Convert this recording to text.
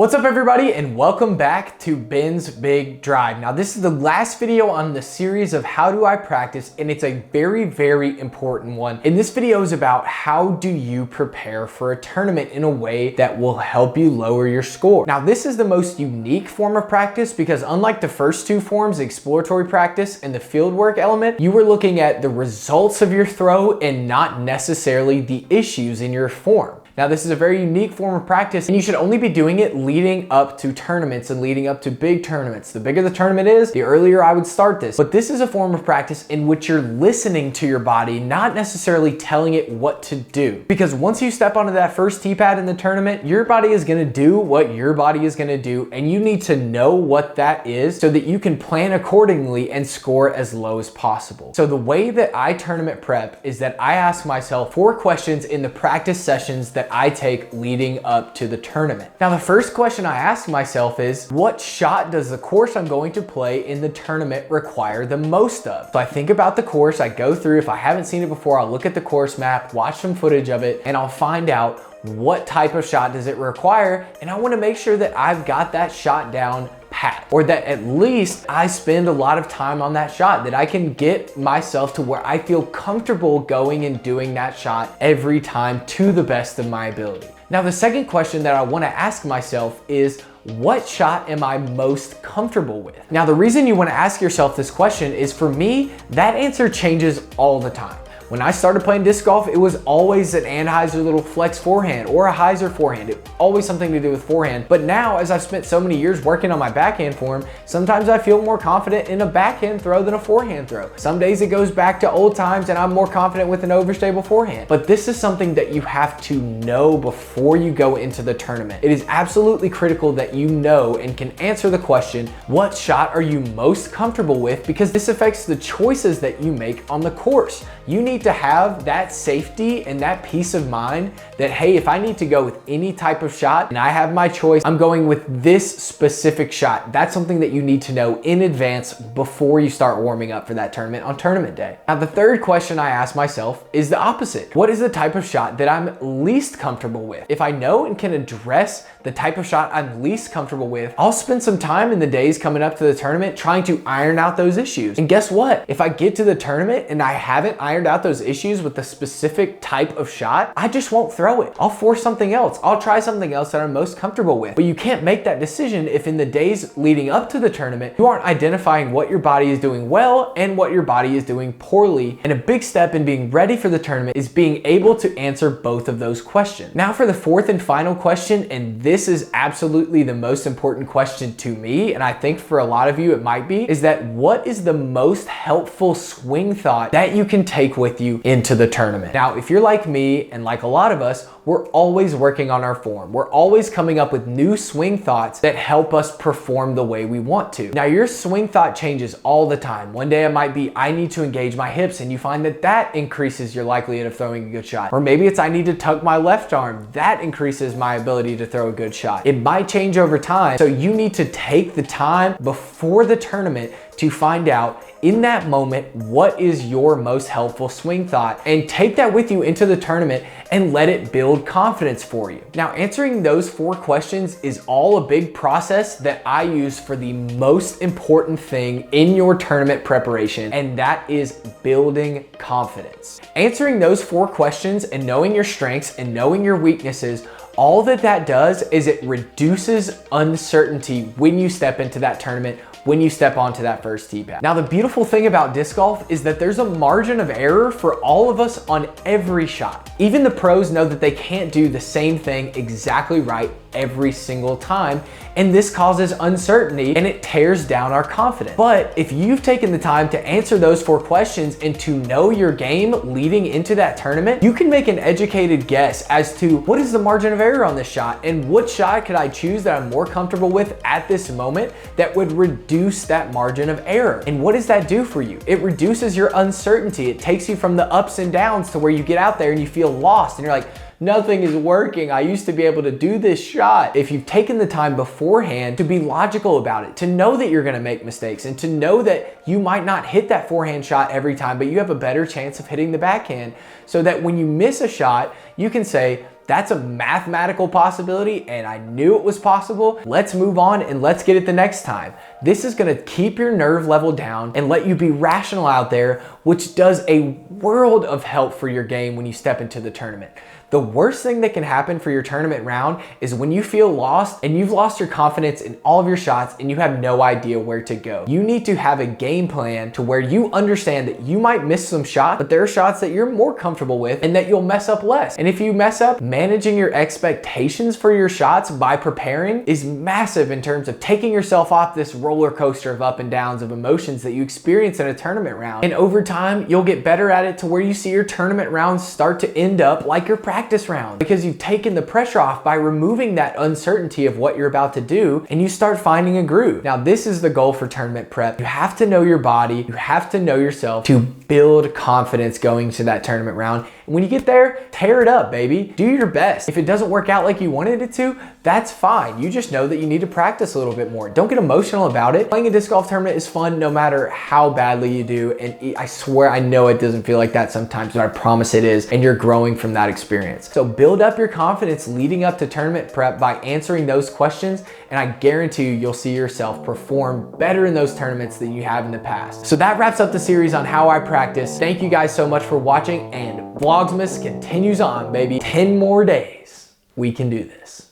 What's up everybody, and welcome back to Ben's Big Drive. Now this is the last video on the series of how do I practice, and it's a very important one. And this video is about how do you prepare for a tournament in a way that will help you lower your score. Now this is the most unique form of practice because unlike the first two forms, the exploratory practice and the fieldwork element, you were looking at the results of your throw and not necessarily the issues in your form. Now this is a very unique form of practice, and you should only be doing it leading up to tournaments and leading up to big tournaments. The bigger the tournament is, the earlier I would start this. But this is a form of practice in which you're listening to your body, not necessarily telling it what to do. Because once you step onto that first tee pad in the tournament, your body is gonna do what your body is gonna do, and you need to know what that is so that you can plan accordingly and score as low as possible. So the way that I tournament prep is that I ask myself 4 questions in the practice sessions that I take leading up to the tournament. Now the first question I ask myself is, what shot does the course I'm going to play in the tournament require the most of? So I think about the course, I go through, if I haven't seen it before, I'll look at the course map, watch some footage of it, and I'll find out what type of shot does it require, and I want to make sure that I've got that shot down pat, or that at least I spend a lot of time on that shot, that I can get myself to where I feel comfortable going and doing that shot every time to the best of my ability. Now the second question that I want to ask myself is, what shot am I most comfortable with? Now the reason you want to ask yourself this question is, for me, that answer changes all the time. When I started playing disc golf, it was always an Anheuser little flex forehand or a Heiser forehand. It always something to do with forehand. But now, as I've spent so many years working on my backhand form, sometimes I feel more confident in a backhand throw than a forehand throw. Some days it goes back to old times and I'm more confident with an overstable forehand. But this is something that you have to know before you go into the tournament. It is absolutely critical that you know and can answer the question, what shot are you most comfortable with? Because this affects the choices that you make on the course. You need to have that safety and that peace of mind that, hey, if I need to go with any type of shot and I have my choice, I'm going with this specific shot. That's something that you need to know in advance before you start warming up for that tournament on tournament day. Now, the third question I ask myself is the opposite. What is the type of shot that I'm least comfortable with? If I know and can address the type of shot I'm least comfortable with, I'll spend some time in the days coming up to the tournament trying to iron out those issues. And guess what? If I get to the tournament and I haven't ironed out those issues with the specific type of shot, I just won't throw it. I'll force something else. I'll try something else that I'm most comfortable with. But you can't make that decision if in the days leading up to the tournament, you aren't identifying what your body is doing well and what your body is doing poorly. And a big step in being ready for the tournament is being able to answer both of those questions. Now for the fourth and final question, and this is absolutely the most important question to me, and I think for a lot of you it might be, is that what is the most helpful swing thought that you can take with you into the tournament? Now, if you're like me and like a lot of us, we're always working on our form. We're always coming up with new swing thoughts that help us perform the way we want to. Now, your swing thought changes all the time. One day it might be, I need to engage my hips, and you find that that increases your likelihood of throwing a good shot. Or maybe it's, I need to tuck my left arm. That increases my ability to throw a good shot. It might change over time, so you need to take the time before the tournament to find out in that moment what is your most helpful swing thought, and take that with you into the tournament and let it build confidence for you. Now, answering those 4 questions is all a big process that I use for the most important thing in your tournament preparation, and that is building confidence. Answering those 4 questions and knowing your strengths and knowing your weaknesses, all that does is it reduces uncertainty when you step into that tournament, when you step onto that first tee pad. Now, the beautiful thing about disc golf is that there's a margin of error for all of us on every shot. Even the pros know that they can't do the same thing exactly right every single time, and this causes uncertainty and it tears down our confidence. But if you've taken the time to answer those 4 questions and to know your game leading into that tournament, you can make an educated guess as to what is the margin of error on this shot and what shot could I choose that I'm more comfortable with at this moment that would reduce that margin of error. And what does that do for you? It reduces your uncertainty. It takes you from the ups and downs to where you get out there and you feel lost and you're like, nothing is working. I used to be able to do this shot. If you've taken the time beforehand to be logical about it, to know that you're gonna make mistakes and to know that you might not hit that forehand shot every time, but you have a better chance of hitting the backhand, so that when you miss a shot, you can say, That's a mathematical possibility, and I knew it was possible. Let's move on and let's get it the next time. This is gonna keep your nerve level down and let you be rational out there, which does a world of help for your game when you step into the tournament. The worst thing that can happen for your tournament round is when you feel lost and you've lost your confidence in all of your shots and you have no idea where to go. You need to have a game plan to where you understand that you might miss some shots, but there are shots that you're more comfortable with and that you'll mess up less. And if you mess up, managing your expectations for your shots by preparing is massive in terms of taking yourself off this roller coaster of up and downs of emotions that you experience in a tournament round. And over time, you'll get better at it to where you see your tournament rounds start to end up like your practice round, because you've taken the pressure off by removing that uncertainty of what you're about to do and you start finding a groove. Now, this is the goal for tournament prep. You have to know your body, you have to know yourself to build confidence going to that tournament round. And when you get there, tear it up, baby. Do your best. If it doesn't work out like you wanted it to, that's fine. You just know that you need to practice a little bit more. Don't get emotional about it. Playing a disc golf tournament is fun no matter how badly you do. And I swear, I know it doesn't feel like that sometimes, but I promise it is. And you're growing from that experience. So build up your confidence leading up to tournament prep by answering those questions. And I guarantee you'll see yourself perform better in those tournaments than you have in the past. So that wraps up the series on how I practice. Thank you guys so much for watching, and Vlogsmas continues on, baby. 10 more days. We can do this.